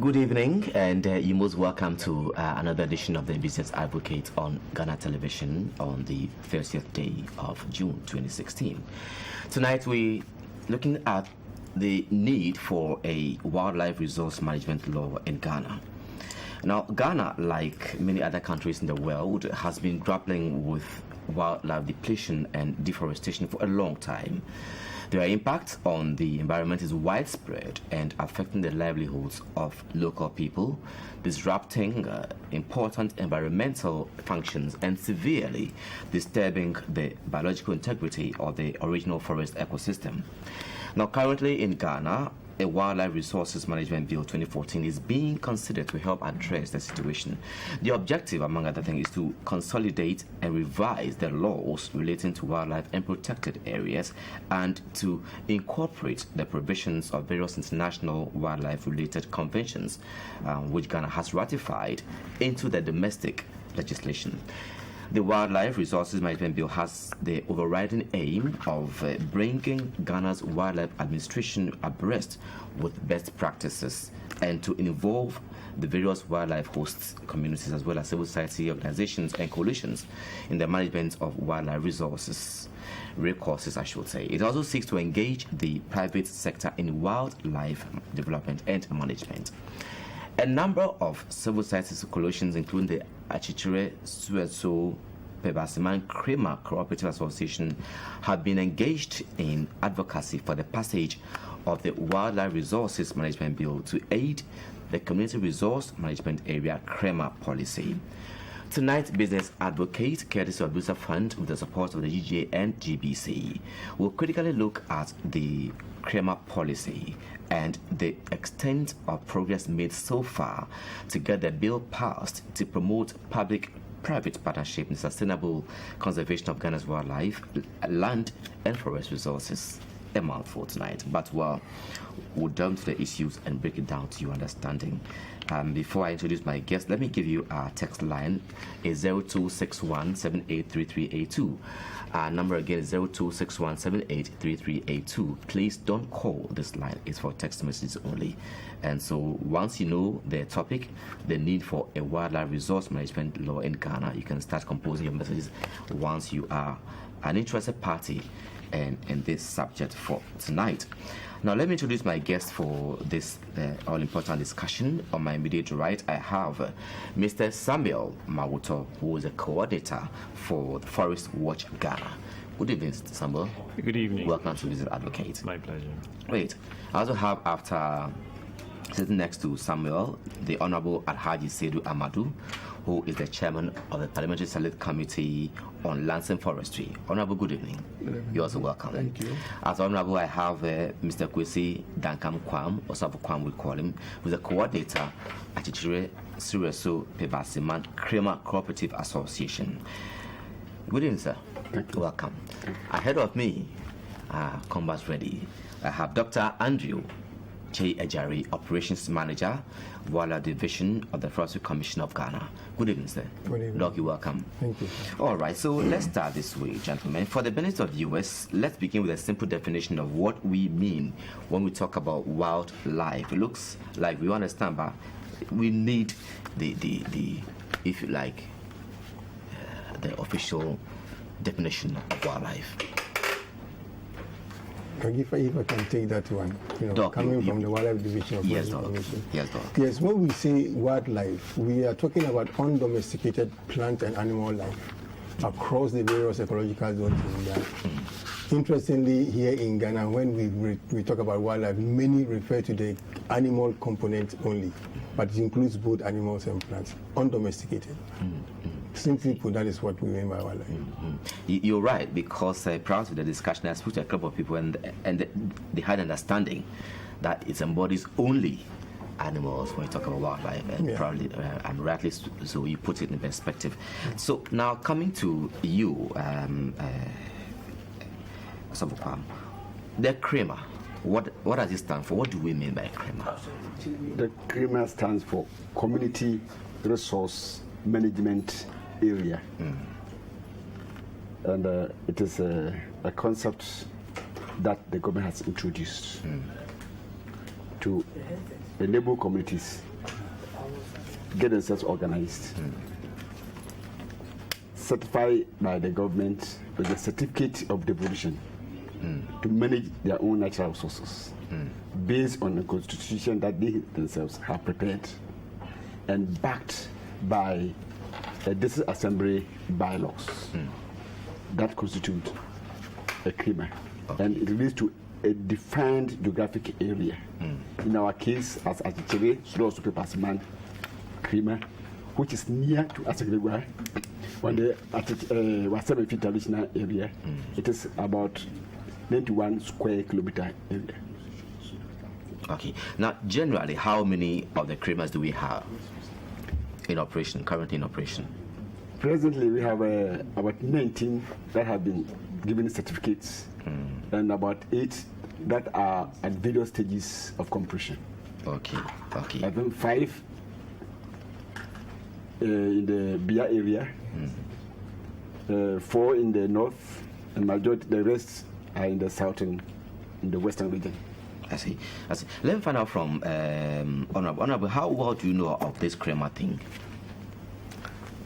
Good evening, and you're most welcome to another edition of the Business Advocate on Ghana Television on the 30th day of June 2016. Tonight we're looking at the need for a wildlife resource management law in Ghana. Now, Ghana, like many other countries in the world, has been grappling with wildlife depletion and deforestation for a long time. Their impact on the environment is widespread and affecting the livelihoods of local people, disrupting important environmental functions and severely disturbing the biological integrity of the original forest ecosystem. Now, currently in Ghana, a Wildlife Resources Management Bill 2014 is being considered to help address the situation. The objective, among other things, is to consolidate and revise the laws relating to wildlife and protected areas and to incorporate the provisions of various international wildlife-related conventions, which Ghana has ratified, into the domestic legislation. The Wildlife Resources Management Bill has the overriding aim of bringing Ghana's wildlife administration abreast with best practices and to involve the various wildlife hosts, communities, as well as civil society organizations and coalitions in the management of wildlife recourses, I should say. It also seeks to engage the private sector in wildlife development and management. A number of civil society coalitions, including the Achichire-Sureso-Pebaseman CREMA Co-Operative Association, have been engaged in advocacy for the passage of the Wildlife Resources Management Bill to aid the Community Resource Management Area CREMA policy. Tonight's Business Advocate, courtesy of Booster Fund with the support of the GGA and GBC, will critically look at the CREMA policy and the extent of progress made so far to get the bill passed to promote public-private partnership in sustainable conservation of Ghana's wildlife, land, and forest resources. A mouthful tonight, but we'll delve into the issues and break it down to your understanding. Before I introduce my guest, let me give you our text line. It's 0261783382. Our number again is 0261783382. Please don't call this line. It's for text messages only. And so once you know the topic, the need for a wildlife resource management law in Ghana, you can start composing your messages once you are an interested party in this subject for tonight. Now, let me introduce my guest for this all-important discussion. On my immediate right, I have Mr. Samuel Mawuto, who is a coordinator for Forest Watch Ghana. Good evening, Mr. Samuel. Good evening. Welcome to Business Advocate. My pleasure. Wait, I also have, after sitting next to Samuel, the Honorable Alhaji Seydou Amadou, who is the chairman of the Parliamentary Select Committee on Lands and Forestry. Honorable, good evening. Good evening. You're also welcome. Thank you. As Honorable, I have Mr. Kwesi Dankam Kwam, or Safu Kwam we call him, who's a coordinator at Achichire-Sureso-Pebaseman CREMA Co-Operative Association. Good evening, sir. Thank you. Welcome. Ahead of me, combat ready, I have Dr. Andrew J. Ejari, Operations Manager, Wildlife Division of the Forestry Commission of Ghana. Good evening, sir. Good evening. Doc, you're welcome. Thank you. All right, so let's start this way, gentlemen. For the benefit of viewers, let's begin with a simple definition of what we mean when we talk about wildlife. It looks like we understand, but we need the if you like, the official definition of wildlife. If I can take that one, Doc, coming from the Wildlife Division of Yes, Forestry Doc. Commission. Yes, Doc. Yes, when we say wildlife, we are talking about undomesticated plant and animal life across the various ecological zones in Ghana. Interestingly, here in Ghana, when we talk about wildlife, many refer to the animal component only, but it includes both animals and plants, undomesticated. Simply put, that is what we mean by wildlife. You're right, because prior to the discussion, I spoke to a couple of people, and they had understanding that it embodies only animals when you talk about wildlife, and probably, and rightly so, you put it in perspective. So now coming to you, the CREMA, what does it stand for? What do we mean by CREMA? The CREMA stands for Community Resource Management Area. And it is a concept that the government has introduced to to enable communities get themselves organized, certified by the government with a certificate of devolution to manage their own natural resources based on the constitution that they themselves have prepared and backed by a district assembly bylaws that constitute a CREMA. And it leads to a defined geographic area. In our case, as Achichire-Sureso-Pebaseman CREMA, which is near to Asegregwa, on the Wasame traditional area, it is about 91 square kilometer area. Okay. Now, generally, how many of the CREMAs do we have in operation, currently in operation? Presently, we have about 19 that have been given certificates and about 8 that are at various stages of completion. Okay. Okay. I think 5 in the Bia area, 4 in the north, and majority the rest are in the southern, in the western region. I see. Let me find out from Honorable. Honorable, how well do you know of this CREMA thing?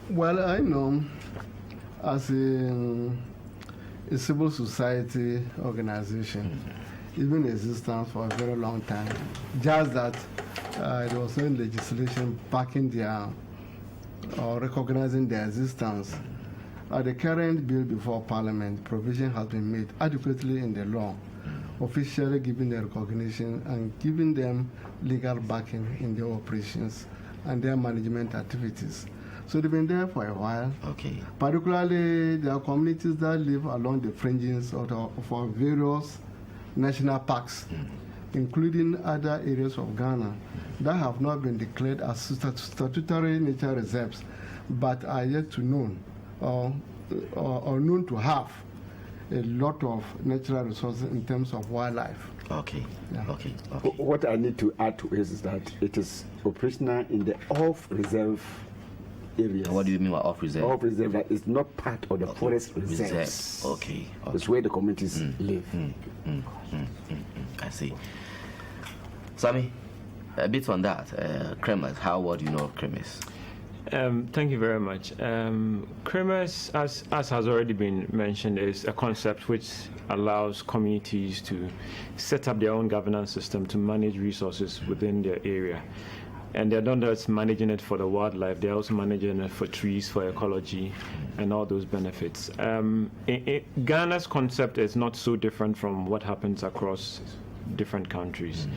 Well, I know as a civil society organization, even in existence for a very long time. Just that there was no legislation backing their or recognizing their existence. The current bill before Parliament, provision has been made adequately in the law, officially giving their recognition and giving them legal backing in their operations and their management activities. So they've been there for a while. Okay. Particularly, there are communities that live along the fringes of various national parks, including other areas of Ghana that have not been declared as statutory nature reserves, but are yet to known or known to have a lot of natural resources in terms of wildlife. Okay. Yeah. Okay. What I need to add to is that it is operational in the off-reserve areas. What do you mean by off-reserve? Off-reserve, that is not part of the forest reserves. Okay. It's where the communities live. I see. Sammy, a bit on that. CREMAs, how well do you know of CREMAs? Thank you very much. CREMAs, as has already been mentioned, is a concept which allows communities to set up their own governance system to manage resources within their area. And they're not just managing it for the wildlife, they're also managing it for trees, for ecology, and all those benefits. Ghana's concept is not so different from what happens across different countries.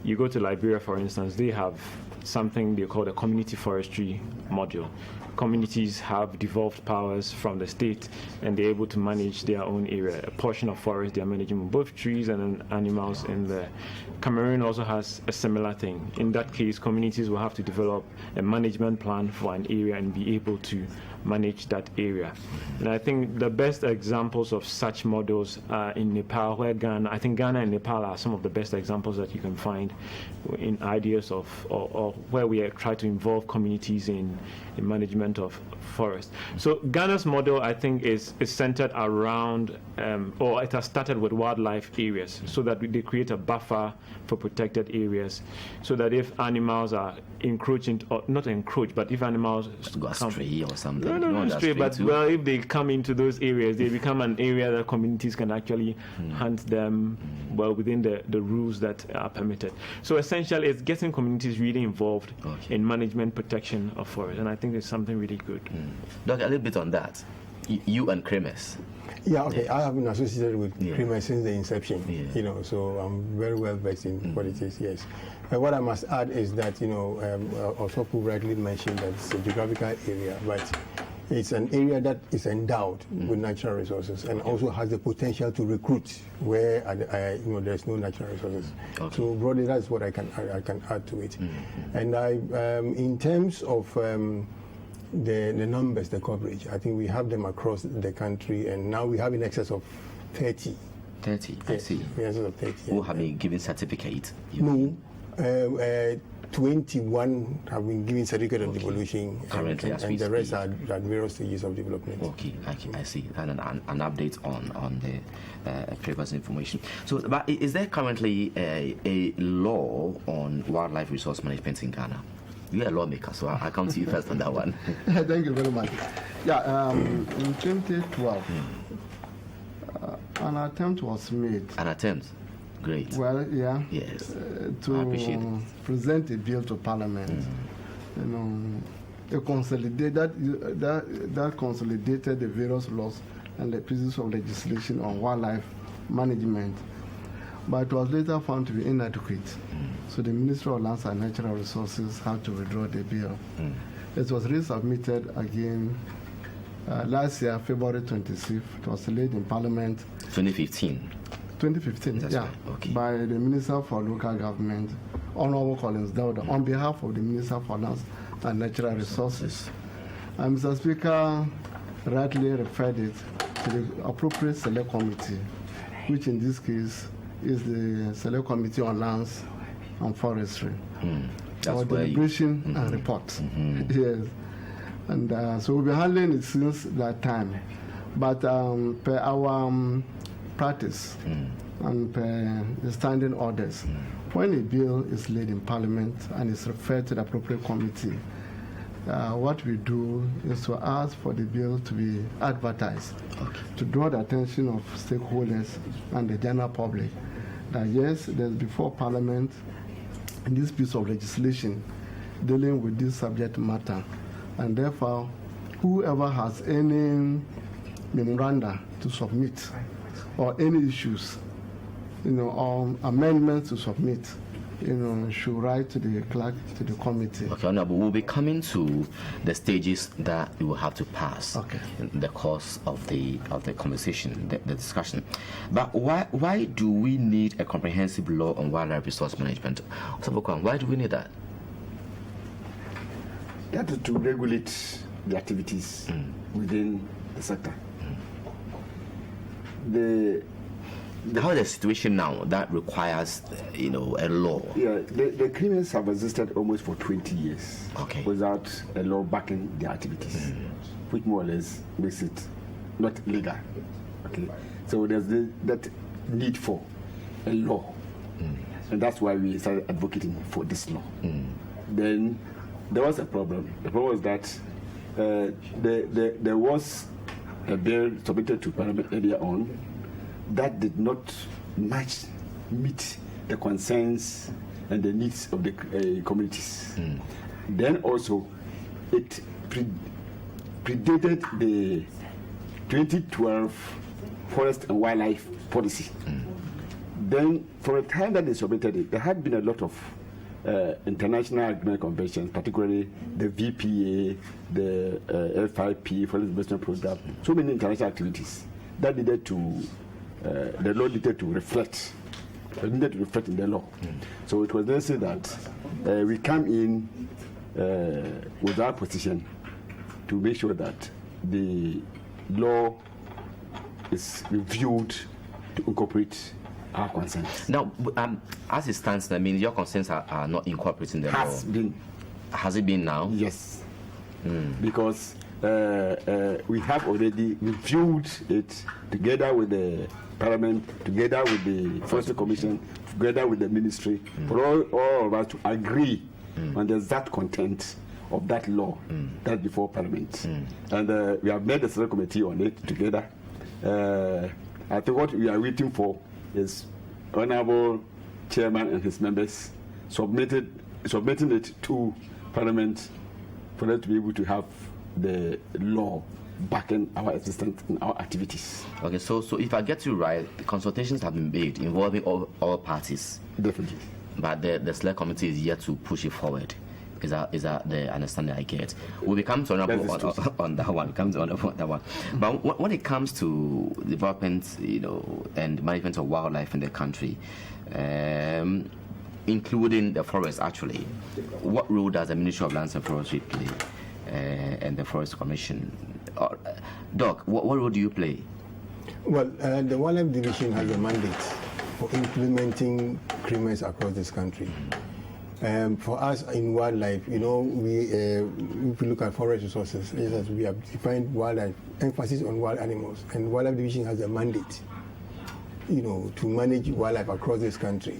You go to Liberia, for instance, they have something they call the community forestry module. Communities have devolved powers from the state, and they're able to manage their own area. A portion of forest they're managing both trees and animals in there. Cameroon also has a similar thing. In that case, communities will have to develop a management plan for an area and be able to manage that area. And I think the best examples of such models are in Nepal, where I think Ghana and Nepal are some of the best examples that you can find in ideas of or where we try to involve communities in management of forest. So Ghana's model, I think, is centered around, or it has started with wildlife areas, so that they create a buffer for protected areas, so that if animals are encroaching, or not encroach, but if animals go astray or something. No, astray, but well, if they come into those areas, they become an area that communities can actually hunt them well within the rules that are permitted. So essentially, it's getting communities really involved in management protection of forest, and I think it's something really good. Doc, a little bit on that. You and CREMAs. Yeah, okay. I have been associated with CREMA since the inception, Yeah. so I'm very well versed in what it is, yes. What I must add is that, also rightly mentioned that it's a geographical area, but it's an area that is endowed with natural resources and also has the potential to recruit where there's no natural resources. Okay. So broadly, that's what I can add to it. And in terms of the numbers, the coverage, I think we have them across the country, and now we have in excess of 30. 30, I see. In excess of 30. Who have been given certificate? No, 21 have been given certificate of devolution, Currently, and the rest are at various stages of development. Okay, I see. And an update on the previous information. So, but is there currently a law on wildlife resource management in Ghana? You're a lawmaker, so I come to you first on that one. Thank you very much. Yeah, in 2012, an attempt was made. An attempt? Great. Well, yeah. Yes. To I appreciate it. present a bill to Parliament. You know, that consolidated the various laws and the pieces of legislation on wildlife management. But it was later found to be inadequate. So the Ministry of Lands and Natural Resources had to withdraw the bill. It was resubmitted again last year, February 26th. It was laid in Parliament. 2015. 2015, That's yeah, right. Okay. by the Minister for Local Government, Honorable Collins Dauda, on behalf of the Minister for Lands and Natural Resources. And Mr. Speaker rightly referred it to the appropriate select committee, which in this case is the Select Committee on Lands and Forestry. For deliberation and report. Yes. And so we've been handling it since that time. But per our practice and per the standing orders, when a bill is laid in Parliament and is referred to the appropriate committee, what we do is to ask for the bill to be advertised, to draw the attention of stakeholders and the general public that yes, there's before Parliament this piece of legislation dealing with this subject matter, and therefore whoever has any memoranda to submit or any issues, or amendments to submit, should write to the clerk, to the committee. Okay, Honorable, we'll be coming to the stages that you will have to pass in the course of the conversation, the discussion. But why do we need a comprehensive law on wildlife resource management? Why do we need that? That is to regulate the activities within the sector. How is the situation now that requires, a law? Yeah, the CREMAs have existed almost for 20 years without a law backing their activities, which more or less makes it not legal. Okay, so there's that need for a law, and that's why we started advocating for this law. Then there was a problem. The problem was that there was a bill submitted to Parliament earlier on that did not meet the concerns and the needs of the communities. Then also, it predated the 2012 Forest and Wildlife Policy. Then, from the time that they submitted it, there had been a lot of international agreement conventions, particularly the VPA, the FIP, Forest Investment Program, so many international activities that needed to, the law needed to reflect. It needed to reflect in the law. So it was necessary that we come in with our position to make sure that the law is reviewed to incorporate our concerns. Now, as it stands, your concerns are not incorporating the law. Has it been now? Yes. Because we have already reviewed it together with the Parliament, together with the Forestry Commission, together with the Ministry, for all of us to agree on the exact content of that law that's before Parliament. And we have made a select committee on it together. I think what we are waiting for is Honorable Chairman and his members submitting it to Parliament for them to be able to have the law backing our existence and our activities. Okay, so if I get you right, the consultations have been made involving all parties. Definitely. But the select committee is yet to push it forward. Is that the understanding I get? We'll come to Honorable on that one. But when it comes to development, and management of wildlife in the country, including the forest, actually, what role does the Ministry of Lands and Forestry play, and the Forest Commission? Doc, what role do you play? Well, the Wildlife Division has a mandate for implementing CREMAs across this country. For us in wildlife, we if we look at forest resources, as we have defined wildlife, emphasis on wild animals, and Wildlife Division has a mandate, to manage wildlife across this country.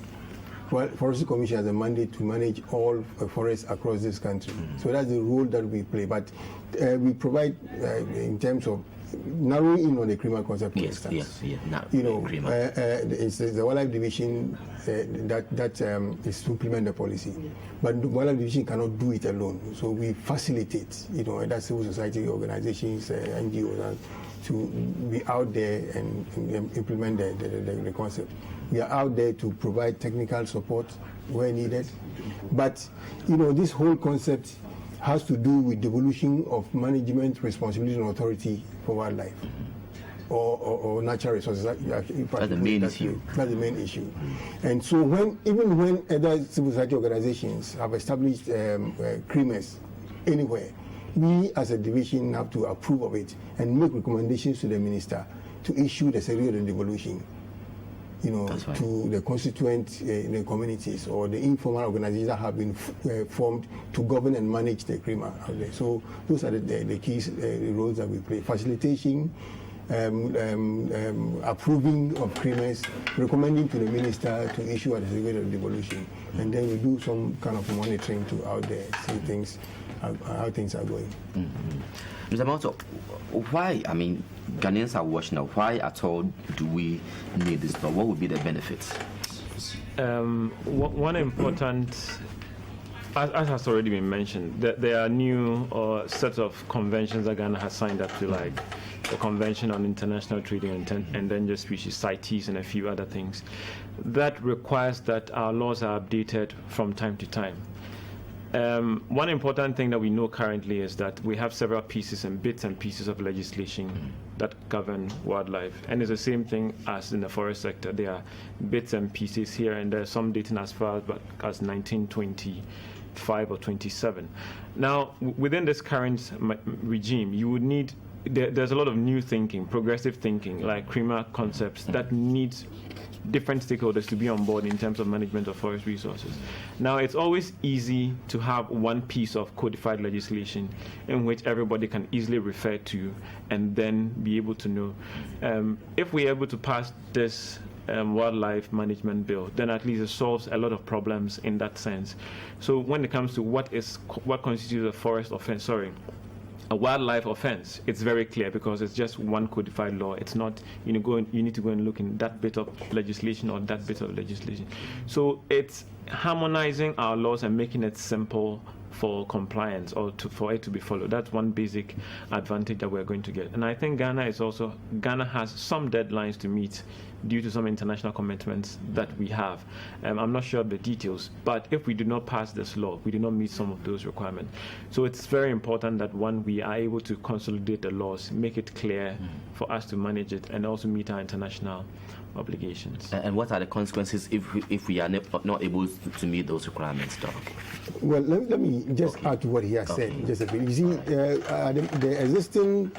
Well, Forestry Commission has a mandate to manage all forests across this country. So that's the role that we play. But we provide in terms of narrowing in on the CREMA concept, for instance. It's the Wildlife Division that is to implement the policy. But the Wildlife Division cannot do it alone. So we facilitate, that's civil society organizations, NGOs, to be out there and implement the concept. We are out there to provide technical support where needed. But, this whole concept has to do with devolution of management responsibility and authority for wildlife or natural resources. That's the main issue. That's the main issue. And so even when other civil society organizations have established CREMAs anywhere, we as a division have to approve of it and make recommendations to the minister to issue the certificate of devolution. To the constituent communities or the informal organizations that have been formed to govern and manage the CREMA out there. So those are the key roles that we play: facilitation, approving of CREMAs, recommending to the minister to issue a certificate of devolution, and then we do some kind of monitoring to out there, see how things are going. Mr. Malto, why, Ghanaians are watching now, why at all do we need this law? What would be the benefits? One important, as has already been mentioned, there are new sets of conventions that Ghana has signed up to, like the Convention on International Trading and Endangered Species, CITES, and a few other things, that requires that our laws are updated from time to time. One important thing that we know currently is that we have several pieces and bits and pieces of legislation that govern wildlife. And it's the same thing as in the forest sector. There are bits and pieces here, and there's some dating as far as 1925 or 27. Now, within this current regime, you would need, there's a lot of new thinking, progressive thinking, like CREMA concepts that need different stakeholders to be on board in terms of management of forest resources. Now, it's always easy to have one piece of codified legislation in which everybody can easily refer to and then be able to know. If we're able to pass this wildlife management bill, then at least it solves a lot of problems in that sense. So when it comes to what constitutes a forest offense, a wildlife offense, it's very clear because it's just one codified law. It's not, you need to go and look in that bit of legislation or that bit of legislation. So it's harmonizing our laws and making it simple for compliance or for it to be followed. That's one basic advantage that we're going to get. And I think Ghana has some deadlines to meet due to some international commitments that we have. I'm not sure of the details, but if we do not pass this law, we do not meet some of those requirements. So it's very important that we are able to consolidate the laws, make it clear for us to manage it, and also meet our international obligations. And what are the consequences if we are not able to meet those requirements, Doc? Well, let me just add to what he has said just a bit. You see, the existing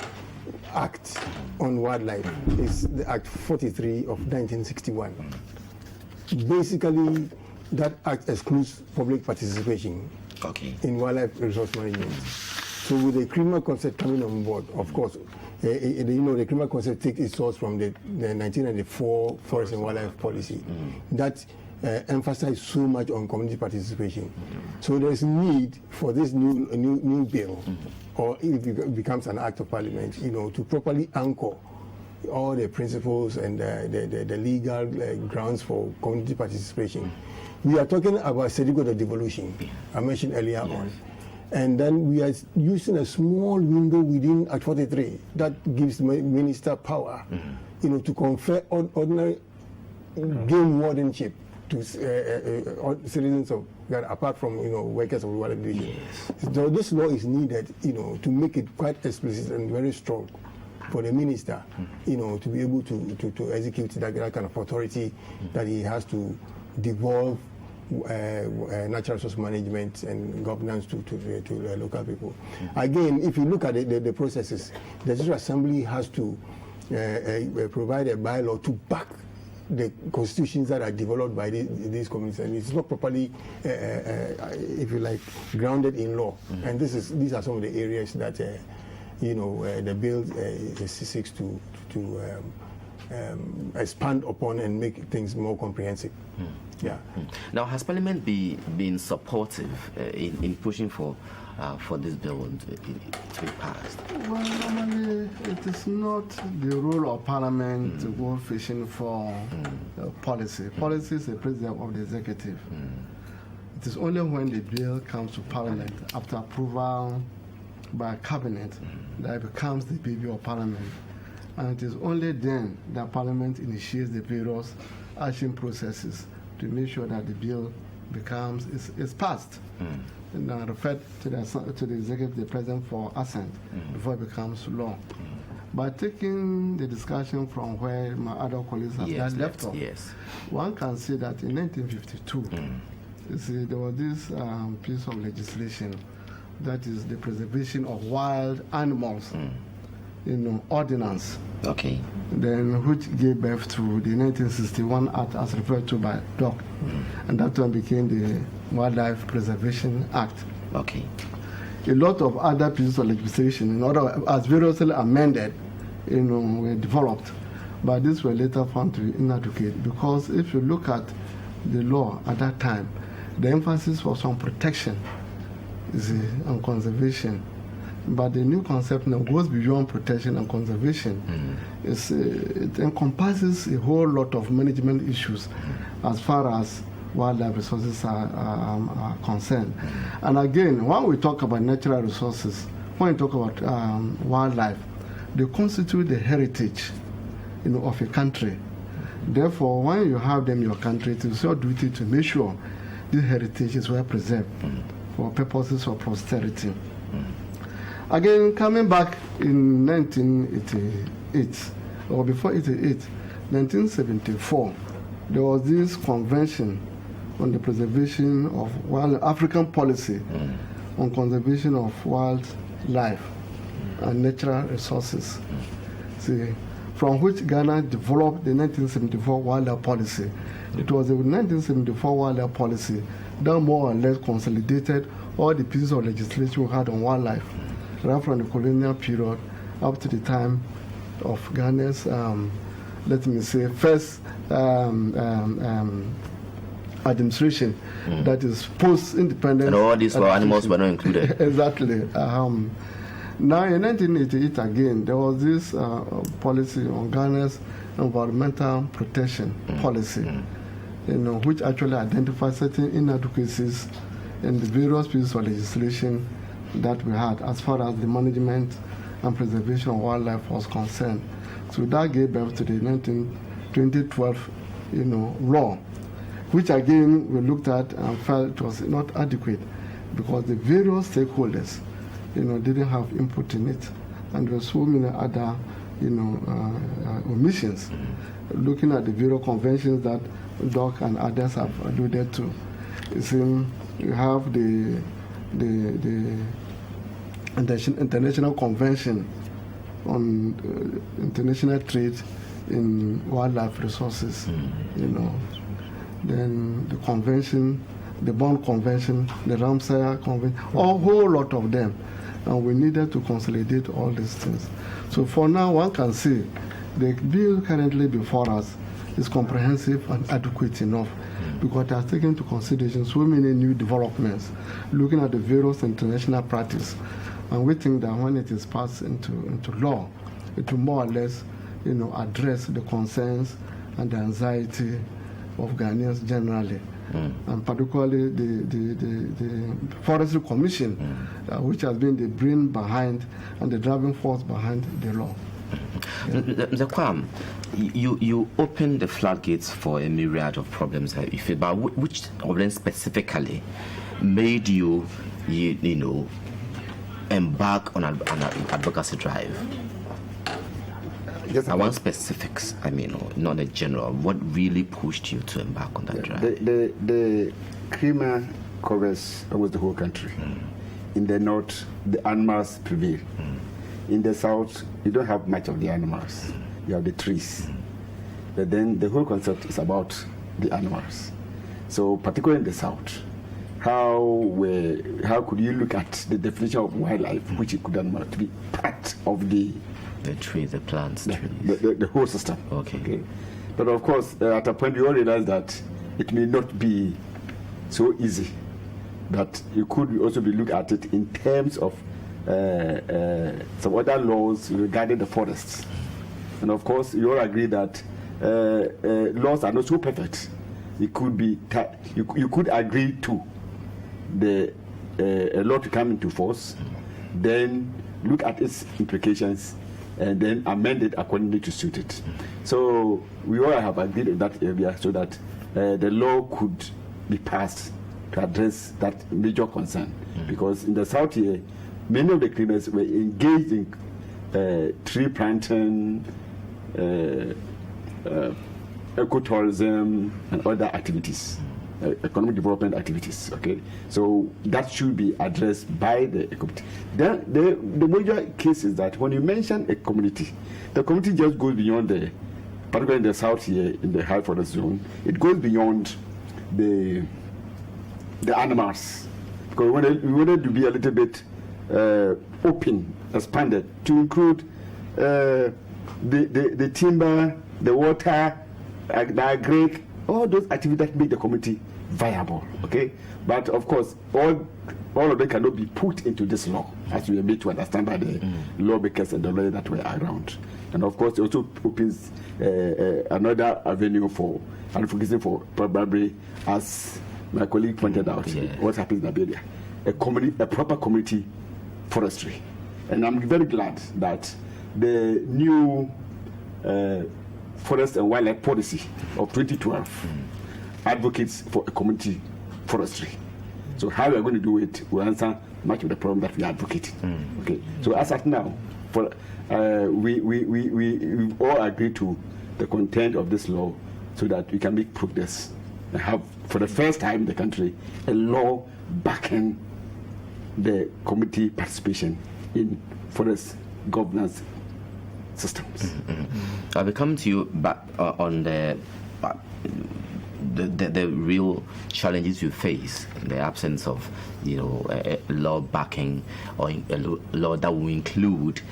Act on Wildlife is the Act 43 of 1961. Basically, that Act excludes public participation in wildlife resource management. So with the CREMA concept coming on board, of course, the CREMA concept takes its source from the 1994 Forest and Wildlife Policy that emphasized so much on community participation. So there is need for this new bill, or if it becomes an act of parliament, to properly anchor all the principles and the legal grounds for community participation. We are talking about certificate of devolution, I mentioned earlier on. And then we are using a small window within Act 43 that gives the minister power, to confer ordinary game wardenship to citizens of Ghana, apart from workers of the Wildlife Division. Yes. So this law is needed, to make it quite explicit and very strong for the minister, to be able to execute that kind of authority that he has to devolve natural resource management and governance to local people. Again, if you look at the processes, the Legislative Assembly has to provide a bylaw to back the constitutions that are developed by these communities, and it's not properly, if you like, grounded in law. And these are some of the areas that the bill seeks to expand upon and make things more comprehensive. Yeah. Now, has Parliament been supportive in pushing for this bill to be passed? Well, normally it is not the role of Parliament to go fishing for policy. Policy is the president of the executive. It is only when the bill comes to Parliament after approval by Cabinet that it becomes the baby of Parliament. And it is only then that Parliament initiates the various action processes to make sure that the bill is passed. And referred to the executive, the president, for assent before it becomes law. By taking the discussion from where my other colleagues have left off, one can see that in 1952, you see, there was this piece of legislation that is the preservation of wild animals, ordinance. Okay. Then which gave birth to the 1961 Act as referred to by Doc. And that one became the Wildlife Preservation Act. Okay. A lot of other pieces of legislation, as variously amended, were developed. But these were later found to be inadequate, because if you look at the law at that time, the emphasis was on protection, and conservation. But the new concept now goes beyond protection and conservation. It encompasses a whole lot of management issues as far as wildlife resources are concerned. And again, when we talk about natural resources, when we talk about wildlife, they constitute the heritage of a country. Therefore, when you have them in your country, it is your duty to make sure this heritage is well preserved for purposes of posterity. Again, coming back in 1988, or before 88, 1974, there was this convention on the preservation of wild African policy on conservation of wildlife and natural resources. See, from which Ghana developed the 1974 wildlife policy. It was the 1974 wildlife policy that more or less consolidated all the pieces of legislation we had on wildlife, right from the colonial period up to the time of Ghana's, let me say, first administration, that is post-independence. And all these for animals were not included. Exactly. Now, in 1988, again, there was this policy on Ghana's environmental protection policy, which actually identifies certain inadequacies in the various pieces of legislation that we had as far as the management and preservation of wildlife was concerned. So that gave birth to the 2012, law, which again we looked at and felt it was not adequate because the various stakeholders, didn't have input in it, and there were so many other, omissions. Looking at the various conventions that Doc and others have alluded to, you have the International Convention on international trade in wildlife resources, then the convention, the Bonn Convention, the Ramsar Convention, a whole lot of them. And we needed to consolidate all these things. So for now, one can see the bill currently before us is comprehensive and adequate enough because it has taken into consideration so many new developments, looking at the various international practice. And we think that when it is passed into law, it will more or less, address the concerns and the anxiety of Ghanaians generally. And particularly the Forestry Commission, which has been the brain behind and the driving force behind the law. Mr. Kwam, you opened the floodgates for a myriad of problems that you feel, but which of them specifically made you embark on an advocacy drive? Yes, I want specifics, not a general. What really pushed you to embark on that drive? The CREMA covers almost the whole country. In the north, the animals prevail. In the south, you don't have much of the animals. You have the trees. but then the whole concept is about the animals. So particularly in the South, how could you look at the definition of wildlife, which it could animal to be part of the trees, the plants, the whole system. Okay. But of course, at a point you all realize that it may not be so easy. That you could also be looked at it in terms of some other laws regarding the forests. And of course, you all agree that laws are not so perfect. It could be you could agree to a law to come into force, then look at its implications, and then amend it accordingly to suit it. So we all have agreed in that area so that the law could be passed to address that major concern. Because in the South here, many of the CREMAs were engaged in tree planting, ecotourism, and other activities, economic development activities. Okay, so that should be addressed by the community. Then the major case is that when you mention a community, the community just goes beyond particularly in the South here, in the high forest zone, it goes beyond the animals, because we wanted to be a little bit open, expanded to include the timber, the water, the agri, all those activities that make the community viable. Okay, but of course, all of them cannot be put into this law, as we are made to understand by the lawmakers and the lawyers that were around. And of course, it also opens another avenue for advocacy for probably, as my colleague pointed out, what happens in Liberia, a proper community forestry. And I'm very glad that the new Forest and Wildlife Policy of 2012 advocates for a community forestry. So how we are going to do it will answer much of the problem that we are advocating. Okay. So as of now, we all agree to the content of this law so that we can make progress and have, for the first time in the country, a law backing the community participation in forest governance systems. I'll be coming to you back on the real challenges you face, the absence of a law backing or a law that will include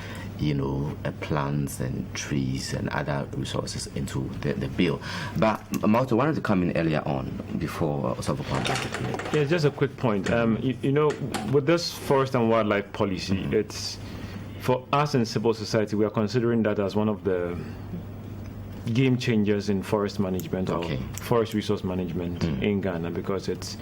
plants and trees and other resources into the bill. But Malta wanted to come in earlier on before Osofo. Yeah, just a quick point. With this forest and wildlife policy, it's for us in civil society, we are considering that as one of the game changers in forest management or forest resource management in Ghana, because it's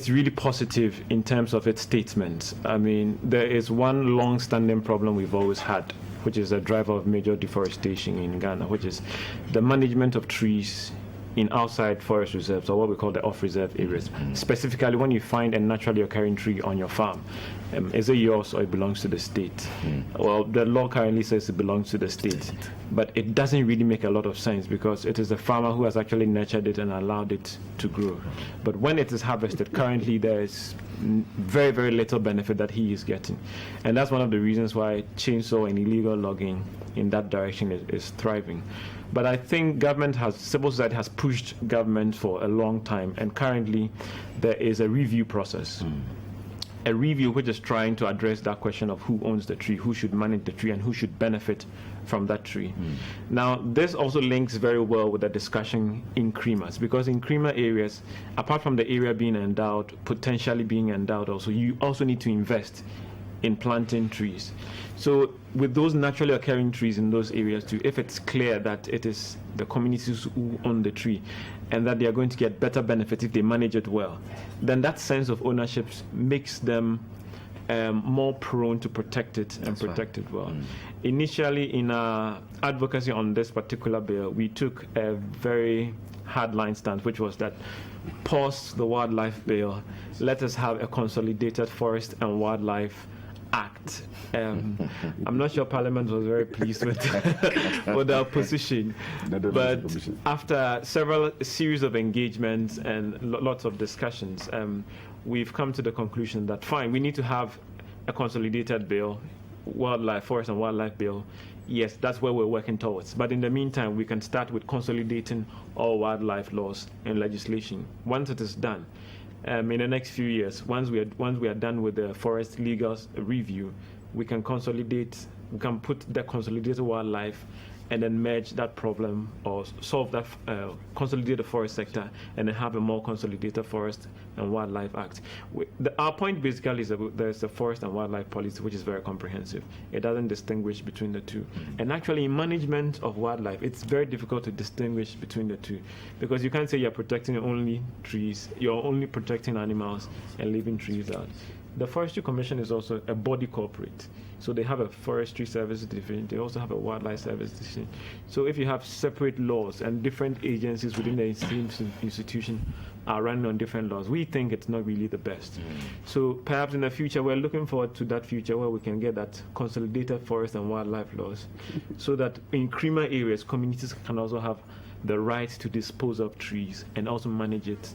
really positive in terms of its statements. I mean, there is one long-standing problem we've always had, which is a driver of major deforestation in Ghana, which is the management of trees in outside forest reserves, or what we call the off-reserve areas. Specifically, when you find a naturally occurring tree on your farm, is it yours or it belongs to the state? Well, the law currently says it belongs to the state, but it doesn't really make a lot of sense because it is the farmer who has actually nurtured it and allowed it to grow. But when it is harvested, currently there is very, very little benefit that he is getting. And that's one of the reasons why chainsaw and illegal logging in that direction is thriving. But I think civil society has pushed government for a long time, and currently there is a review process. A review which is trying to address that question of who owns the tree, who should manage the tree, and who should benefit from that tree. Now, this also links very well with the discussion in CREMAs, because in CREMA areas, apart from the area being endowed, potentially being endowed also, you also need to invest in planting trees. So with those naturally occurring trees in those areas too, if it's clear that it is the communities who own the tree and that they are going to get better benefit if they manage it well, then that sense of ownership makes them more prone to protect it and protect it well. Initially, in our advocacy on this particular bill, we took a very hardline stance, which was that pause the wildlife bill, let us have a consolidated forest and wildlife act. I'm not sure Parliament was very pleased with our position, but after series of engagements and lots of discussions, we've come to the conclusion that fine, we need to have a consolidated bill forest and wildlife bill, yes, that's where we're working towards. But in the meantime, we can start with consolidating all wildlife laws and legislation. Once it is done, in the next few years, once we are done with the forest legal review, we can consolidate. We can put the consolidated wildlife and then merge that problem or solve that, consolidate the forest sector and then have a more consolidated forest and wildlife act. Our point basically is that there's a forest and wildlife policy which is very comprehensive. It doesn't distinguish between the two. And actually in management of wildlife, it's very difficult to distinguish between the two, because you can't say you're protecting only trees, you're only protecting animals and leaving trees out. The Forestry Commission is also a body corporate. So they have a forestry service division. They also have a wildlife service division. So if you have separate laws and different agencies within the same institution are running on different laws, we think it's not really the best. So perhaps in the future, we're looking forward to that future where we can get that consolidated forest and wildlife laws so that in CREMA areas, communities can also have the right to dispose of trees and also manage it.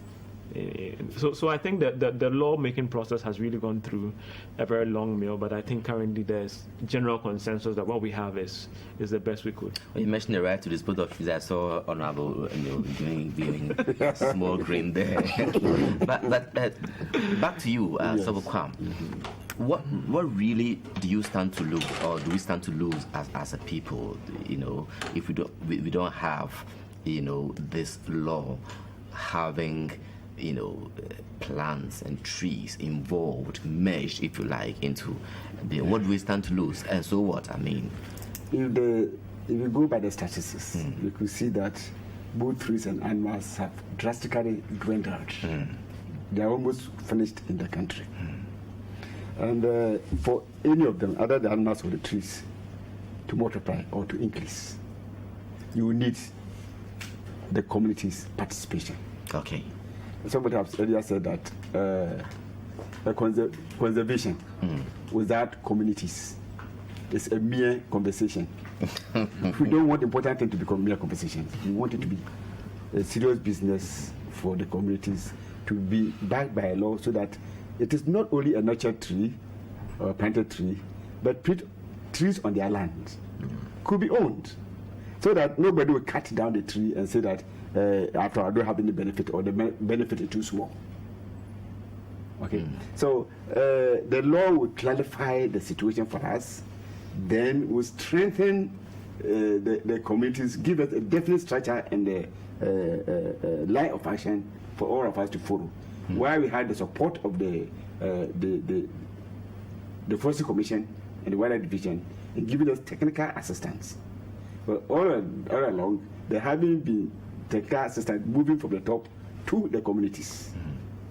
So I think that the law-making process has really gone through a very long meal, but I think currently there's general consensus that what we have is the best we could. Well, you mentioned the right to dispose of trees. I saw Honorable doing small green there. but back to you, Sobokwam. What really do you stand to lose, or do we stand to lose as a people? If we don't have this law having plants and trees involved, merged, if you like, into what do we stand to lose? And so what? I mean, if you go by the statistics, you could see that both trees and animals have drastically dwindled. They are almost finished in the country. And for any of them, other than animals or the trees, to multiply or to increase, you need the community's participation. Okay. Somebody has earlier said that conservation without communities is a mere conversation. We don't want important thing to become mere conversation. We want it to be a serious business for the communities, to be backed by a law, so that it is not only a nurtured tree or a planted tree, but trees on their land could be owned, so that nobody will cut down the tree and say that after I don't have any benefit, or the benefit is too small. Okay, so the law will clarify the situation for us, then will strengthen the communities, give us a definite structure and a line of action for all of us to follow. While we had the support of the Forestry Commission and the Wildlife Division in giving us technical assistance, but all along there haven't been technical assistance moving from the top to the communities.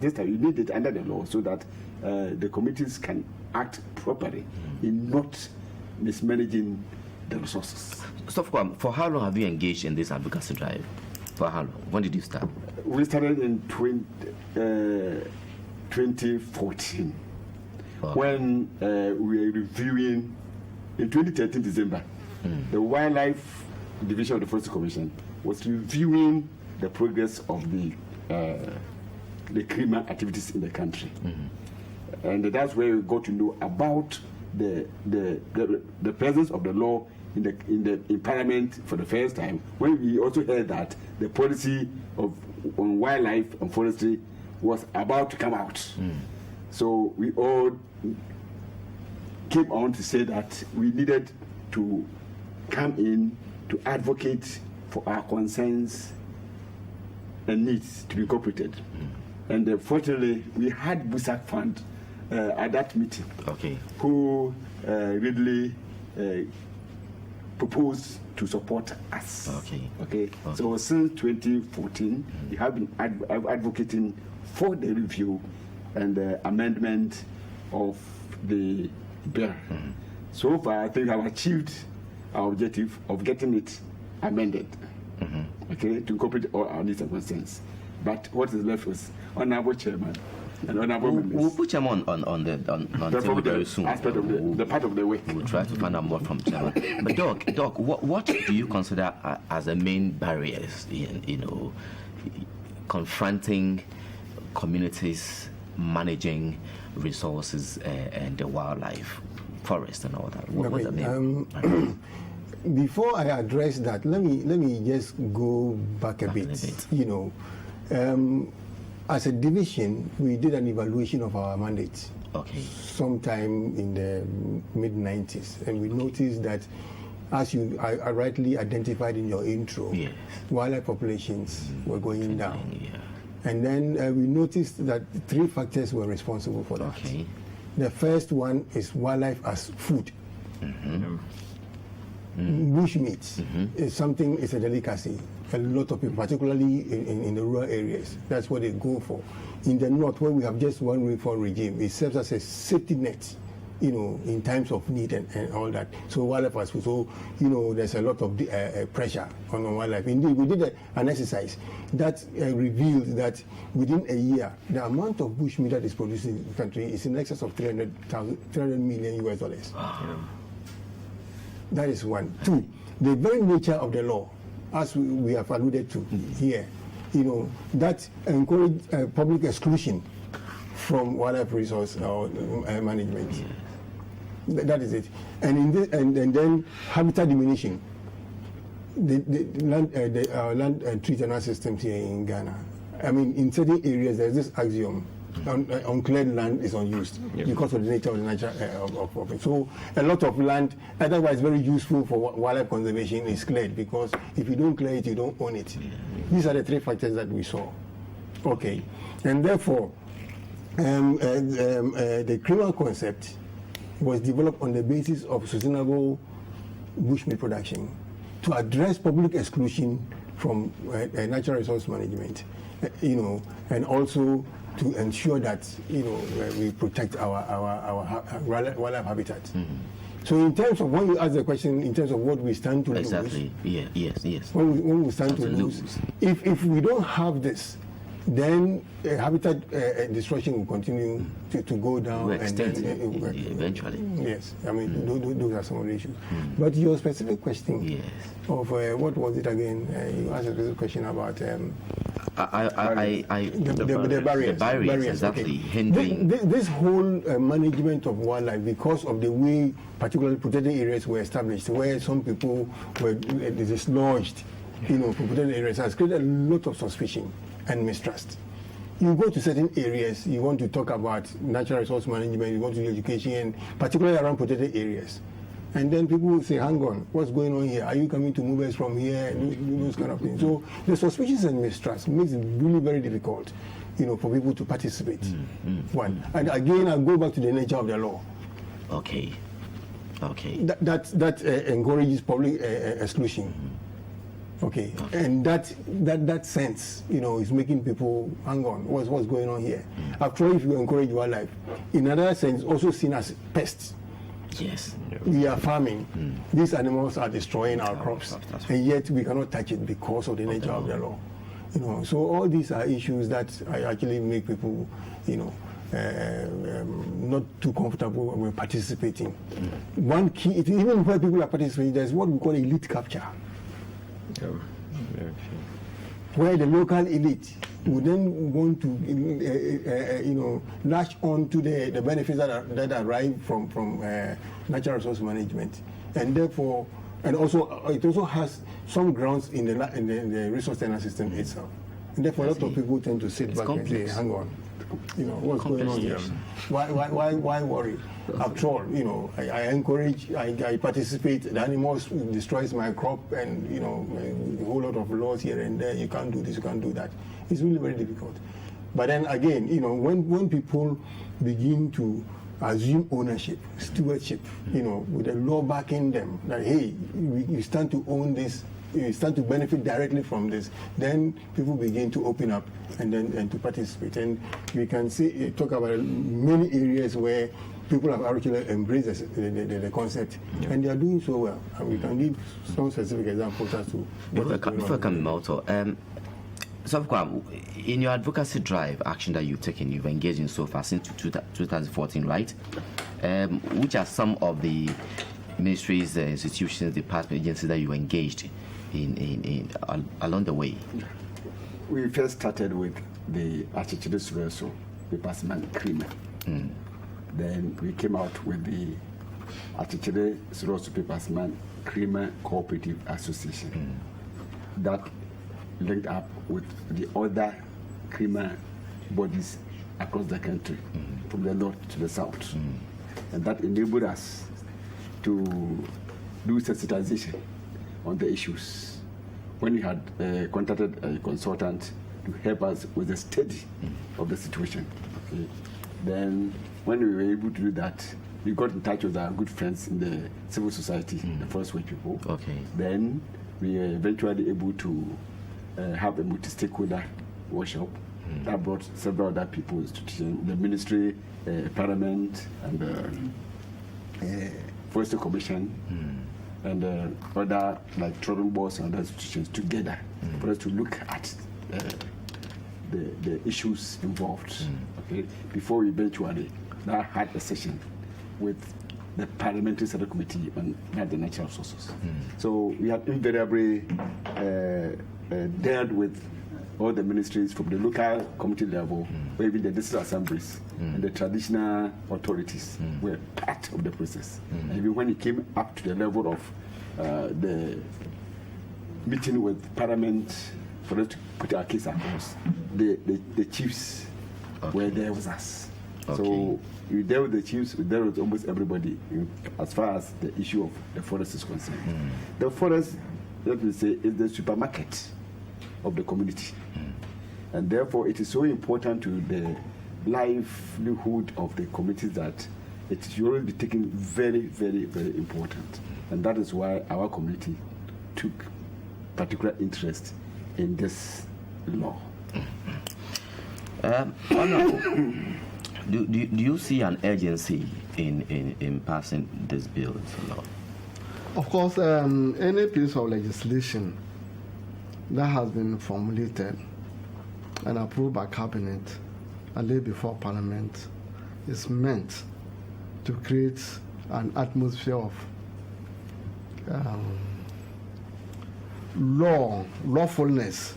This time you need it under the law so that the communities can act properly in not mismanaging the resources. So for how long have you engaged in this advocacy drive? For how long? When did you start? We started in 2014 when we were reviewing, in 2013 December, the Wildlife Division of the Forestry Commission was reviewing the progress of the CREMA activities in the country. And that's where we got to know about the presence of the law in Parliament for the first time, when we also heard that the policy on wildlife and forestry was about to come out. So we all came on to say that we needed to come in to advocate for our concerns and needs to be incorporated. And fortunately, we had Busak Fund at that meeting, who readily proposed to support us. So since 2014, we have been advocating for the review and the amendment of the bill. So far, I think I've achieved our objective of getting it amended, to incorporate all our needs and concerns. But what is left was Honorable Chairman and Honorable members. We'll put Chairman on the table very soon. Aspect of the part of the work. We'll try to find out more from Chairman. But Doc, what do you consider as the main barriers in confronting communities managing resources and the wildlife? forest and all that. What are the before I address that, let me just go back a bit. You know, as a division, we did an evaluation of our mandate. Okay. Sometime in the mid-90s, and we noticed that, as you rightly identified in your intro, yes, wildlife populations were going down. Yeah. And then we noticed that 3 factors were responsible for that. Okay. The first one is wildlife as food. Bush meat is something, it's a delicacy. A lot of people, particularly in the rural areas, that's what they go for. In the north, where we have just one rainfall regime, it serves as a safety net, you know, in times of need and all that. So wildlife as food. So, you know, there's a lot of pressure on wildlife. Indeed, we did an exercise that revealed that within a year, the amount of bush meat that is produced in the country is in excess of $300 million US. That is one. 2, the very nature of the law, as we have alluded to here, you know, that encourage public exclusion from wildlife resource management. That is it. And in this, and then habitat diminution. The land treatment systems here in Ghana. I mean, in certain areas, there's this axiom: uncleared land is unused because of the nature of the nature of it. So a lot of land, otherwise very useful for wildlife conservation, is cleared, because if you don't clear it, you don't own it. These are the 3 factors that we saw. Okay, and therefore, the CREMA concept was developed on the basis of sustainable bushmeat production to address public exclusion from natural resource management, you know, and also to ensure that, you know, we protect our wildlife habitat. So in terms of, when you ask the question in terms of what we stand to lose, yes. When we stand to lose, if we don't have this, then habitat destruction will continue to go down. Eventually. Yes, I mean, those are some of the issues. But your specific question of what was it again? You asked a specific question about the barriers. Exactly. Okay. This whole management of wildlife, because of the way particularly protected areas were established, where some people were dislodged, you know, from protected areas, has created a lot of suspicion and mistrust. You go to certain areas, you want to talk about natural resource management, you want to do education, particularly around protected areas. And then people will say, hang on, what's going on here? Are you coming to move us from here? Those kind of things. So the suspicions and mistrust makes it really very difficult, you know, for people to participate. One. And again, I'll go back to the nature of the law. Okay. That encourages public exclusion. Okay, and that sense, you know, is making people hang on. What's going on here? After all, if you encourage wildlife, in another sense, also seen as pests. Yes. We are farming. These animals are destroying our crops, and yet we cannot touch it because of the nature of the law. You know, so all these are issues that actually make people, you know, not too comfortable with participating. One key, even where people are participating, there's what we call elite capture. Where the local elite would then want to, you know, latch on to the benefits that arrive from natural resource management, and therefore, and also it also has some grounds in the resource tenure system itself, and therefore a lot of people tend to sit back and say, hang on, you know, what's going on here? Why worry? After all, you know, I encourage, I participate. The animals destroys my crop, and you know, a whole lot of laws here and there. You can't do this, you can't do that. It's really very difficult. But then again, you know, when people begin to assume ownership, stewardship, you know, with the law backing them, that hey, you stand to own this, you stand to benefit directly from this, then people begin to open up and to participate. And we can see, talk about many areas where people have actually embraced the concept, and they are doing so well. And we can give some specific examples as to before coming out. So, in your advocacy drive action that you've taken, you've engaged in so far since 2014, right? Which are some of the ministries, institutions, department, agencies that you engaged in along the way? We first started with the Achichire-Sureso-Pebaseman CREMA. Then we came out with the Achichire-Sureso-Pebaseman CREMA Co-Operative Association that linked up with the other CREMA bodies across the country, from the north to the south. And that enabled us to do sensitization on the issues. When we had contacted a consultant to help us with the study of the situation. Okay. Then when we were able to do that, we got in touch with our good friends in the civil society, the forest way people. Okay. Then we were eventually able to have a multi-stakeholder workshop that brought several other people, institutions, the ministry, parliament, and the forestry commission, and other like tribal boards and other institutions together for us to look at the issues involved. Okay, before we eventually now had a session with the parliamentary select committee on the natural resources. So we have invariably dealt with all the ministries from the local community level, or even the district assemblies and the traditional authorities were part of the process. And even when it came up to the level of the meeting with Parliament for us to put our case across, the chiefs were there with us. So we dealt with the chiefs, we dealt with almost everybody as far as the issue of the forest is concerned. The forest, let me say, is the supermarket of the community. And therefore, it is so important to the livelihood of the communities that it should always be taken very, very, very important. And that is why our community took particular interest in this law. Do you see an urgency in passing this bill into law? Of course, any piece of legislation that has been formulated and approved by cabinet and laid before parliament is meant to create an atmosphere of lawfulness.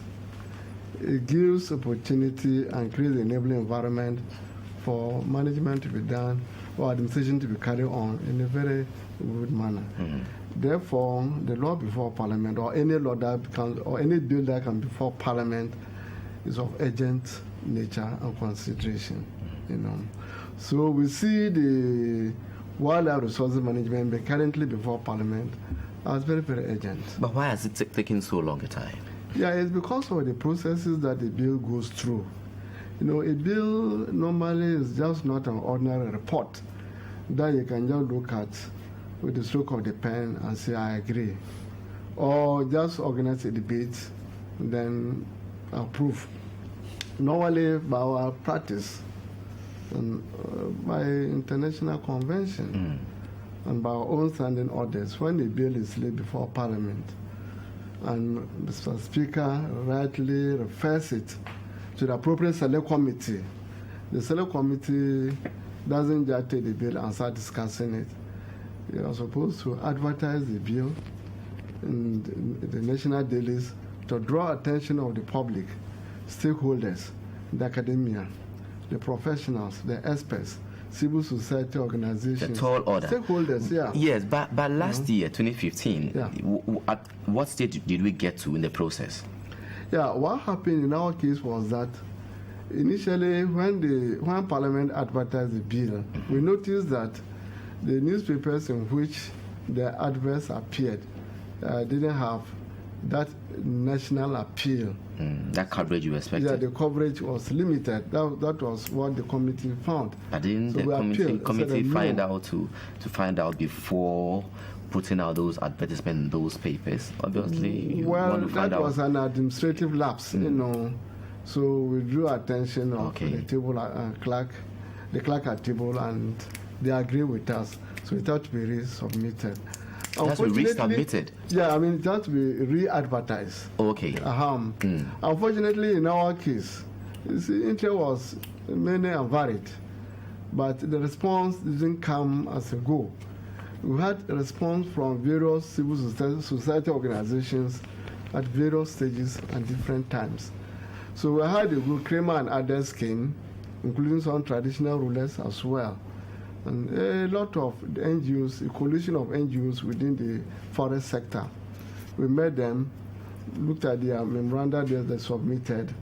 It gives opportunity and creates an enabling environment for management to be done or administration to be carried on in a very good manner. Therefore, the law before parliament or any law that becomes or any bill that comes before parliament is of urgent nature and consideration. So we see the wildlife resources management bill currently before parliament as very, very urgent. But why has it taken so long a time? Yeah, it's because of the processes that the bill goes through. A bill normally is just not an ordinary report that you can just look at with the stroke of the pen and say, I agree. Or just organize a debate, then approve. Normally, by our practice, and by international convention, and by our own standing orders, when the bill is laid before Parliament, and Mr. Speaker rightly refers it to the appropriate select committee, the select committee doesn't just take the bill and start discussing it. They are supposed to advertise the bill in the national dailies to draw attention of the public, stakeholders, the academia, the professionals, the experts, civil society organizations. The tall order. Stakeholders, yeah. Yes, but last year, 2015, at what stage did we get to in the process? Yeah, what happened in our case was that initially when Parliament advertised the bill, we noticed that the newspapers in which the adverts appeared didn't have that national appeal. That coverage you expected? Yeah, the coverage was limited. That was what the committee found. But didn't the committee find out to find out before putting out those advertisements in those papers? Obviously, that was an administrative lapse, So we drew attention of the table clerk, the clerk at table, and they agreed with us. So it had to be resubmitted. That's resubmitted? Yeah, I mean, it had to be re-advertised. Okay. Unfortunately, in our case, the interest was many and varied, but the response didn't come as a go. We had a response from various civil society organizations at various stages and different times. So we had a good CREMA and others came, including some traditional rulers as well. And a lot of the NGOs, a coalition of NGOs within the forest sector. We met them, looked at their memoranda they submitted.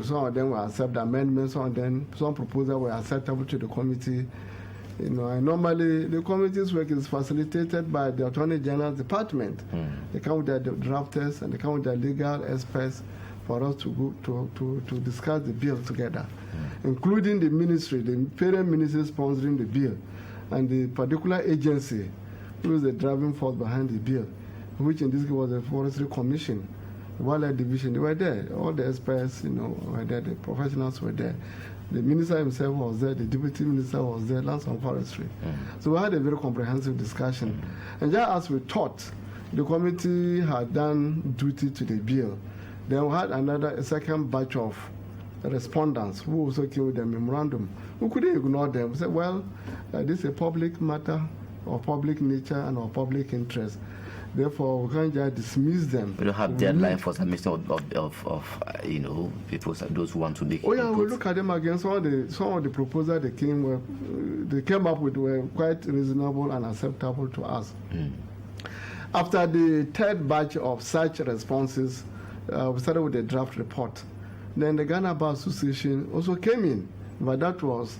Some of them were accepted amendments, some proposals were acceptable to the committee. And normally the committee's work is facilitated by the Attorney General's department. They come with their drafters and they come with their legal experts for us to go to discuss the bill together, including the ministry, the parent ministry sponsoring the bill, and the particular agency who is the driving force behind the bill, which in this case was the Forestry Commission, the Wildlife Division. They were there. All the experts, were there. The professionals were there. The minister himself was there. The deputy minister was there. Lands and Forestry. So we had a very comprehensive discussion. And just as we thought, the committee had done duty to the bill. Then we had a second batch of respondents who also came with a memorandum. We couldn't ignore them. We said, well, this is a public matter of public nature and of public interest. Therefore, we can't just dismiss them. We don't have deadline for submission of people, those who want to make. Oh yeah, we look at them again. Some of the proposals they came up with were quite reasonable and acceptable to us. After the third batch of such responses, we started with the draft report. Then the Ghana.Happy Association also came in, but that was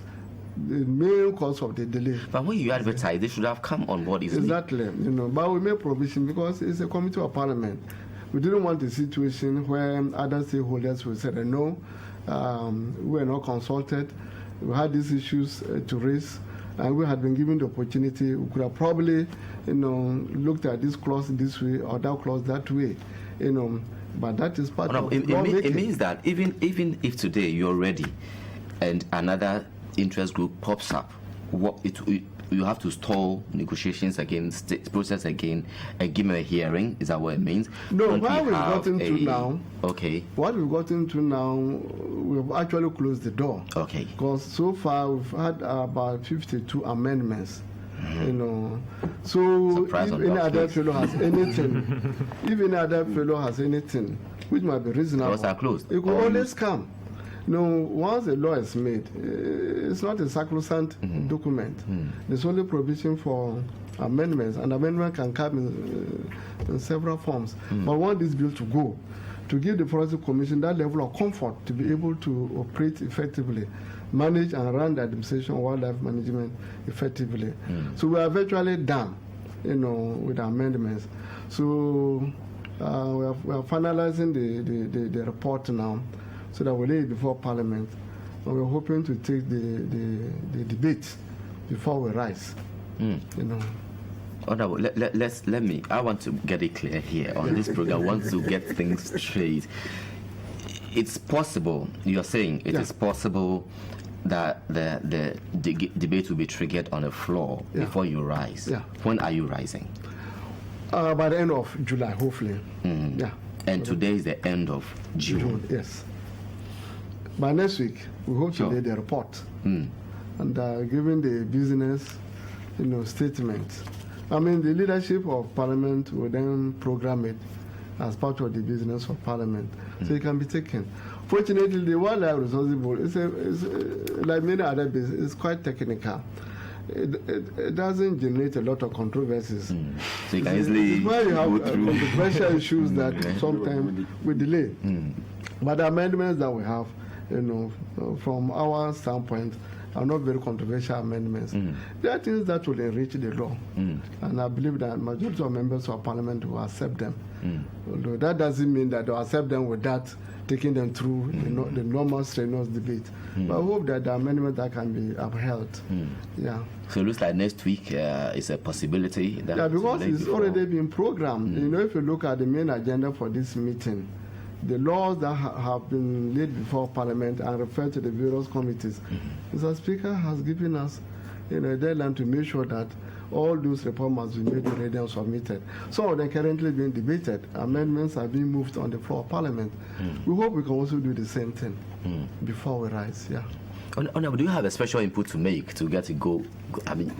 the main cause of the delay. But when you advertise, they should have come on board easily. Exactly, but we made provision because it's a committee of parliament. We didn't want a situation where other stakeholders will say, no, we were not consulted, we had these issues to raise, and we had been given the opportunity. We could have probably, looked at this clause this way or that clause that way, But that is part of it means that even if today you're ready, and another interest group pops up, you have to stall negotiations again, process again, and give them a hearing. Is that what it means? No, what we've gotten to now. Okay. What we've gotten to now, we've actually closed the door. Okay. Because so far we've had about 52 amendments. So if any other fellow has anything, which might be reasonable, doors are closed. It will always come. Once a law is made, it's not a sacrosanct document. There's only provision for amendments, and amendment can come in several forms. But we want this bill to go, to give the Forestry Commission that level of comfort to be able to operate effectively, manage and run the administration of wildlife management effectively. So we are virtually done, with amendments. So we are finalizing the report now, so that we'll lay it before Parliament. And we're hoping to take the debate before we rise. I want to get it clear here on this program. I want to get things straight. It's possible, you're saying it is possible that the debate will be triggered on the floor before you rise. When are you rising? By the end of July, hopefully. And today is the end of June. Yes. By next week, we hope to lay the report. And given the business, statement, the leadership of Parliament will then program it as part of the business of Parliament, so it can be taken. Fortunately, the Wildlife Resources Board is like many other businesses, it's quite technical. It doesn't generate a lot of controversies. So you can easily why you have controversial issues that sometimes we delay. But the amendments that we have, from our standpoint, are not very controversial amendments. There are things that will enrich the law, and I believe that majority of members of Parliament will accept them. Although that doesn't mean that they'll accept them without taking them through the normal strenuous debate. But I hope that the amendment that can be upheld. So it looks like next week is a possibility. Because it's already been programmed. If you look at the main agenda for this meeting, the laws that have been laid before Parliament and referred to the various committees, Mr. Speaker has given us a deadline to make sure that all those reports must be made ready and submitted. Some of them currently being debated. Amendments are being moved on the floor of Parliament. We hope we can also do the same thing before we rise. Do you have a special input to make to get it go? I mean,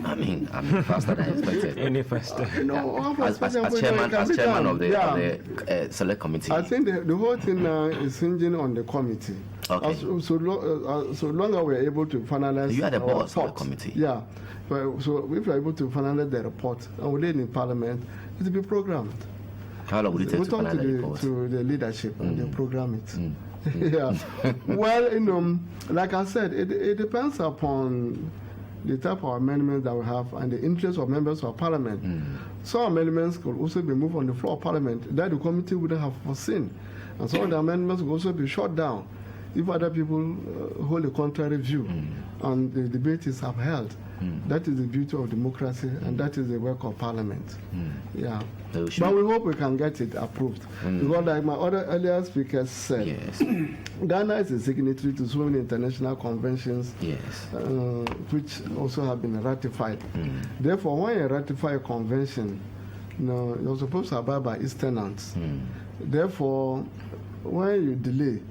faster than expected. Any faster? As chairman of the select committee. I think the whole thing now is hinging on the committee. Okay. So long as we're able to finalize You are the our boss of the report. committee. Yeah. So if we're able to finalize the report and we lay it in Parliament, it will be programmed. How long will it take We to talk finalize to the report? to the leadership and they program it. Yeah. Well, like I said, it depends upon the type of amendments that we have and the interest of members of Parliament. Some amendments could also be moved on the floor of Parliament that the committee wouldn't have foreseen. And some of the amendments could also be shut down if other people hold a contrary view and the debate is upheld. That is the beauty of democracy, and that is the work of Parliament. Yeah. But we hope we can get it approved. Because like my other earlier speakers said, Yes. Ghana is a signatory to so many international conventions, Yes. which also have been ratified. Therefore, when you ratify a convention, you're supposed to abide by its tenets. Therefore, when you delay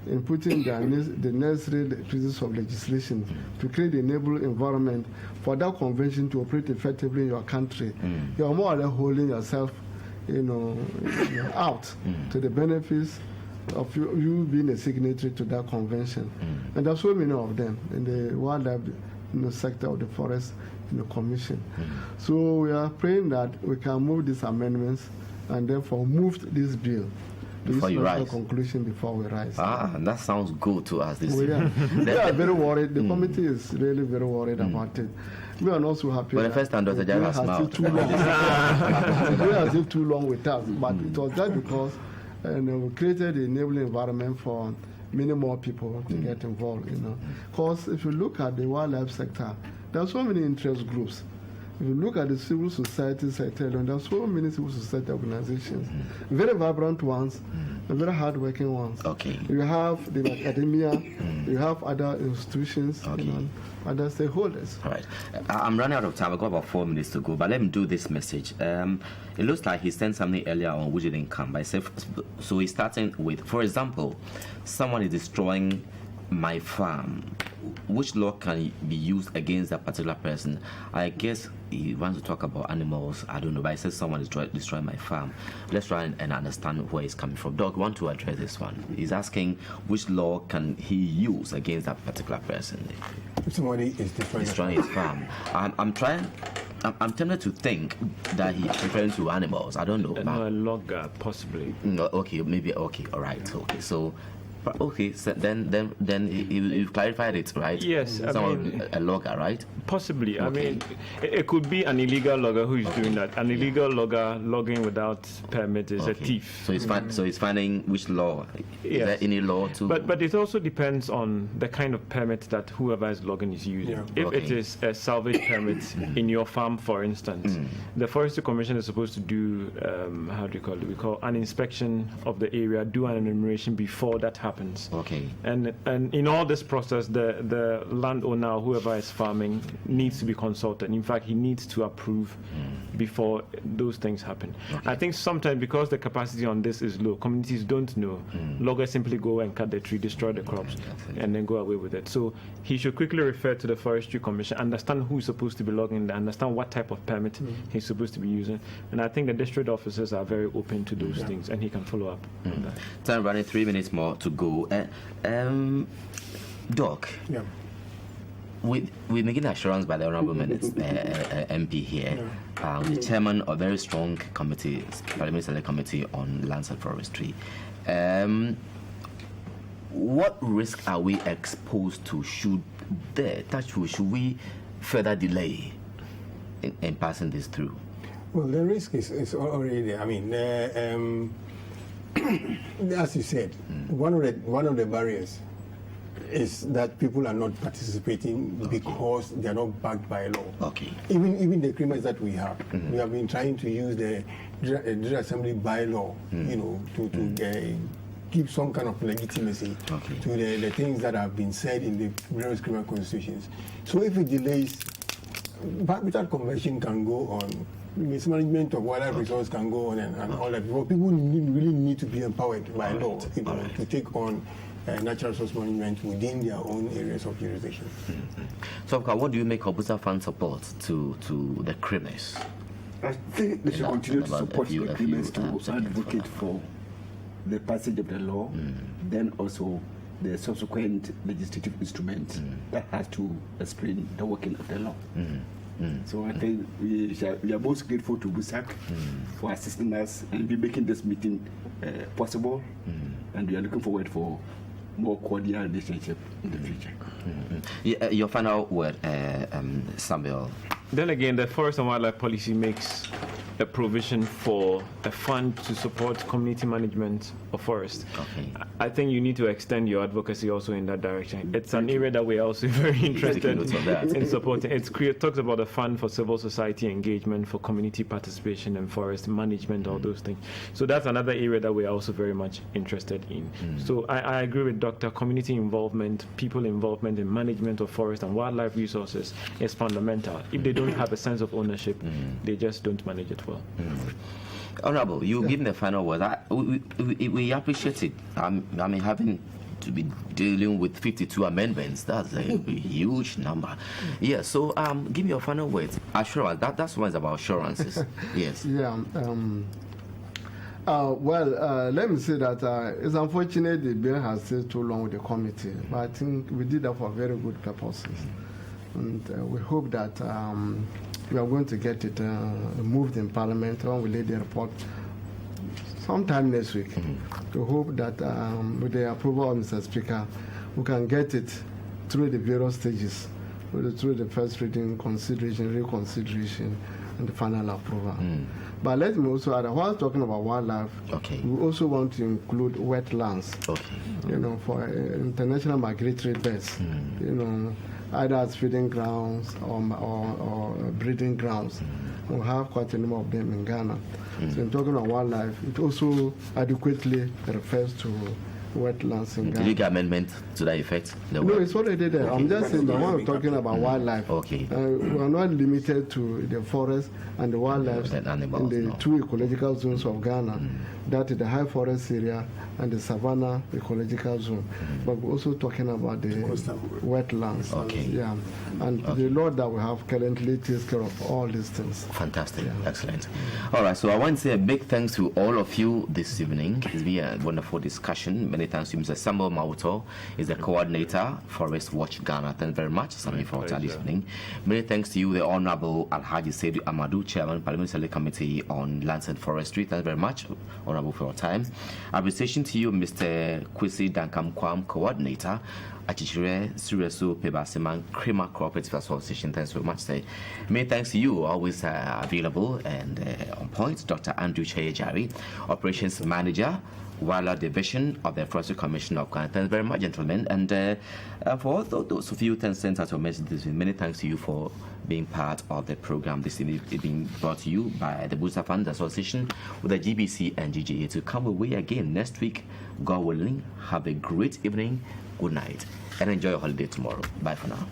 in putting the necessary pieces of legislation to create the enabling environment for that convention to operate effectively in your country, you are more or less holding yourself, out to the benefits of you being a signatory to that convention. And there are so many of them in the wildlife sector of the forest commission. So we are praying that we can move these amendments and therefore move this bill before you rise. Conclusion before we rise. That sounds good to us. This We are very worried. The committee is really very worried about it. We are not so happy. For the first time, Dr. Jara smiled. Too long. It has been too long with us, but it was just because we created the enabling environment for many more people to get involved. Because if you look at the wildlife sector, there are so many interest groups. If you look at the civil society sector, there are so many civil society organizations, very vibrant ones, and very hardworking ones. Okay. You have the academia, you have other institutions, other stakeholders. All right. I'm running out of time. I've got about 4 minutes to go, but let me do this message. It looks like he sent something earlier on which didn't come. But so he's starting with, for example, someone is destroying my farm. Which law can be used against that particular person? I guess he wants to talk about animals. I don't know, but he says someone is destroying my farm. Let's try and understand where he's coming from. Doc, want to address this one? He's asking which law can he use against that particular person? If somebody is destroying his farm. I'm tempted to think that he's referring to animals. I don't know. No, a logger, possibly. No, okay, maybe. Okay, all right. Okay, so. Okay, so then you've clarified it, right? Yes, a logger, right? Possibly. Okay. I mean, it could be an illegal logger who is doing that. An illegal logger logging without permit is a thief. So he's finding which law. Is there any law to? But it also depends on the kind of permit that whoever is logging is using. Yeah. If it is a salvage permit in your farm, for instance, the Forestry Commission is supposed to do we call an inspection of the area, do an enumeration before that happens. Okay. And in all this process, the landowner, whoever is farming, needs to be consulted. In fact, he needs to approve before those things happen. Okay. I think sometimes because the capacity on this is low, communities don't know. Loggers simply go and cut the tree, destroy the crops, and then go away with it. So he should quickly refer to the Forestry Commission, understand who is supposed to be logging there, understand what type of permit he's supposed to be using. And I think the district officers are very open to those things, and he can follow up on that. Time running, 3 minutes more to go. Doc, we're making assurance by the Honorable MP here, chairman of a very strong committee, Parliamentary Select Committee on Lands and Forestry. What risk are we exposed to should we further delay in passing this through? Well, the risk is already there. I mean, as you said, one of the barriers is that people are not participating because they are not backed by law. Okay. Even the CREMAs that we have been trying to use the General Assembly bylaw, to give some kind of legitimacy to the things that have been said in the various CREMA constitutions. So if it delays, Habitat Convention can go on. Mismanagement of wildlife resource can go on and all that. But people really need to be empowered by law to take on natural resource management within their own areas of jurisdiction. So, what do you make of Busa Fund support to the CREMAs? I think they should continue to support the CREMAs to advocate for the passage of the law, then also the subsequent legislative instrument that has to explain the working of the law. So I think we are most grateful to BUSAC for assisting us and be making this meeting possible, and we are looking forward for more cordial relationship in the future. Yeah, your final word, Samuel. Then again, the Forest and Wildlife Policy makes a provision for a fund to support community management of forest. Okay. I think you need to extend your advocacy also in that direction. It's an area that we're also very interested in supporting. It talks about a fund for civil society engagement, for community participation and forest management, all those things. So that's another area that we're also very much interested in. So I agree with Dr. Community involvement, people involvement in management of forest and wildlife resources is fundamental. If they don't have a sense of ownership, they just don't manage it well. Honorable, you give me the final word. We appreciate it. I mean, having to be dealing with 52 amendments, that's a huge number. Yeah, so give me your final words. Assurance, that's one about assurances. Yes. Yeah. Let me say that it's unfortunate the bill has stayed too long with the committee, but I think we did that for very good purposes. And we hope that we are going to get it moved in Parliament when we lay the report sometime next week. We hope that with the approval of Mr. Speaker, we can get it through the various stages, through the first reading, consideration, reconsideration, and the final approval. But let me also add, while talking about wildlife, we also want to include wetlands. For international migratory birds. Either as feeding grounds or breeding grounds. We have quite a number of them in Ghana. So in talking about wildlife, it also adequately refers to wetlands in Ghana. Legal amendment to that effect? No, it's already there. I'm just saying that when we're talking about wildlife, we are not limited to the forest and the wildlife in the two ecological zones of Ghana. That is the high forest area and the savanna ecological zone. But we're also talking about the wetlands. Yeah. And the law that we have currently takes care of all these things. Fantastic. Excellent. All right, so I want to say a big thanks to all of you this evening. It's been a wonderful discussion. Many thanks to Mr. Samuel Mauto, is the coordinator, Forest Watch Ghana. Thank you very much, Sammy, for this evening. Many thanks to you, the Honorable Alhaji Saidu Amadou, Chairman, Parliamentary Committee on Lands and Forestry. Thank you very much, Honorable, for your time. Appreciation to you, Mr. Kwesi Dankam Kwam, Coordinator, Achichire-Sureso-Pebaseman, CREMA Co-Operative Association. Thanks very much, sir. Many thanks to you, always available and on point, Dr. Andrew Chayejari, Operations Manager, Wildlife Division of the Forestry Commission of Ghana. Thanks very much, gentlemen. And for all those of you 10 cents that were mentioned this week, many thanks to you for being part of the program. This is being brought to you by the Booster Fund Association with the GBC and GGA. To come away again next week, God willing. Have a great evening, good night, and enjoy your holiday tomorrow. Bye for now.